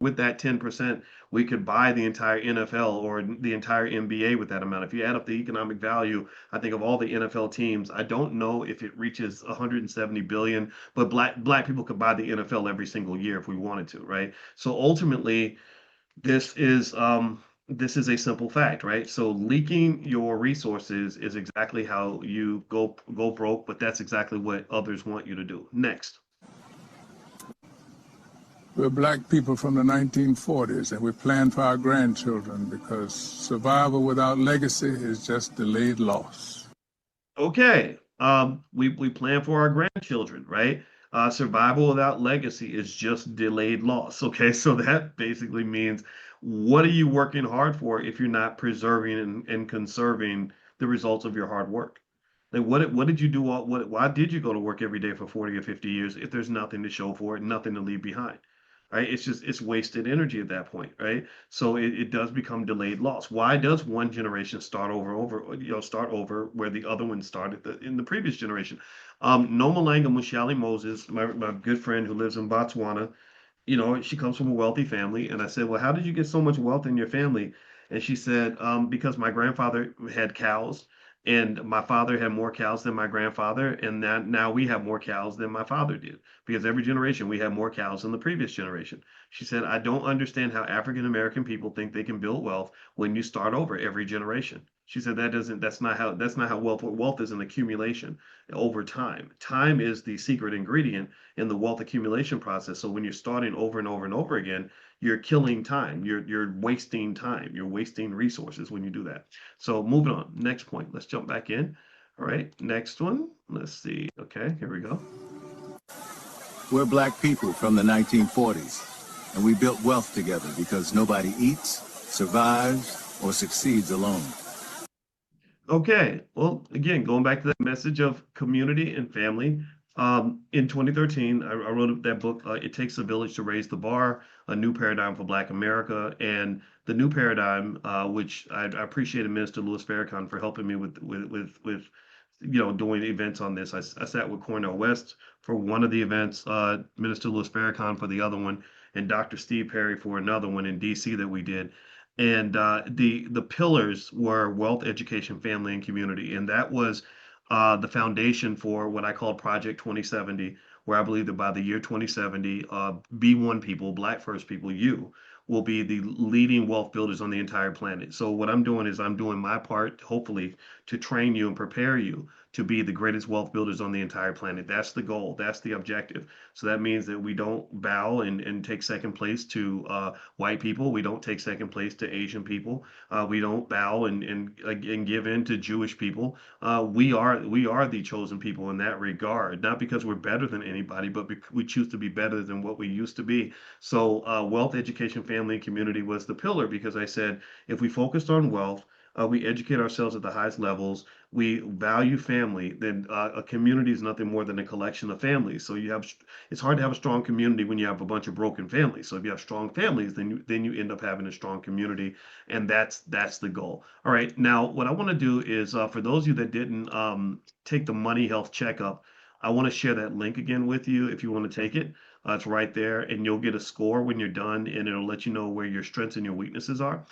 with that 10%, we could buy the entire NFL or the entire NBA with that amount. If you add up the economic value, I think of all the NFL teams, I don't know if it reaches 170 billion, but black people could buy the NFL every single year if we wanted to, right? So ultimately, this is this is a simple fact, right? So leaking your resources is exactly how you go broke, but that's exactly what others want you to do. Next. We're black people from the 1940s, and we plan for our grandchildren because survival without legacy is just delayed loss. Okay. We plan for our grandchildren, right? Survival without legacy is just delayed loss. Okay, so that basically means what are you working hard for if you're not preserving and conserving the results of your hard work? Like what did you do all what why did you go to work every day for 40 or 50 years if there's nothing to show for it, nothing to leave behind? Right? It's just it's wasted energy at that point, right? So it does become delayed loss. Why does one generation start over where the other one started in the previous generation? Nomalanga Mushali Moses, my good friend who lives in Botswana, she comes from a wealthy family. And I said, well, how did you get so much wealth in your family? And she said, because my grandfather had cows, and my father had more cows than my grandfather, and now we have more cows than my father did. Because every generation we have more cows than the previous generation. She said, I don't understand how African American people think they can build wealth when you start over every generation. She said that's not how wealth is an accumulation over time. Time is the secret ingredient in the wealth accumulation process. So when you're starting over and over and over again, you're killing time. You're wasting time. You're wasting resources when you do that. So moving on. Next point. Let's jump back in. All right. Next one. Let's see. Okay, here we go. We're black people from the 1940s, and we built wealth together because nobody eats, survives, or succeeds alone. Okay. Well, again, going back to that message of community and family. In 2013, I wrote that book, It Takes a Village to Raise the Bar, A New Paradigm for Black America. And the new paradigm, which I appreciated Minister Louis Farrakhan for helping me with doing events on this. I sat with Cornel West for one of the events, Minister Louis Farrakhan for the other one, and Dr. Steve Perry for another one in DC that we did. And the pillars were wealth, education, family, and community, and that was the foundation for what I call Project 2070, where I believe that by the year 2070, B1 people, Black First people, you will be the leading wealth builders on the entire planet. So what I'm doing is I'm doing my part, hopefully, to train you and prepare you to be the greatest wealth builders on the entire planet. That's the goal. That's the objective. So that means that we don't bow and take second place to white people. We don't take second place to Asian people. We don't bow and give in to Jewish people. We are the chosen people in that regard, not because we're better than anybody, but we choose to be better than what we used to be. So wealth, education, family, and community was the pillar because I said if we focused on wealth, we educate ourselves at the highest levels, we value family, then a community is nothing more than a collection of families. So it's hard to have a strong community when you have a bunch of broken families. So if you have strong families, then you end up having a strong community, and that's the goal. All right, now what I want to do is for those of you that didn't take the money health checkup, I want to share that link again with you if you want to take it. It's right there, and you'll get a score when you're done, and it'll let you know where your strengths and your weaknesses are.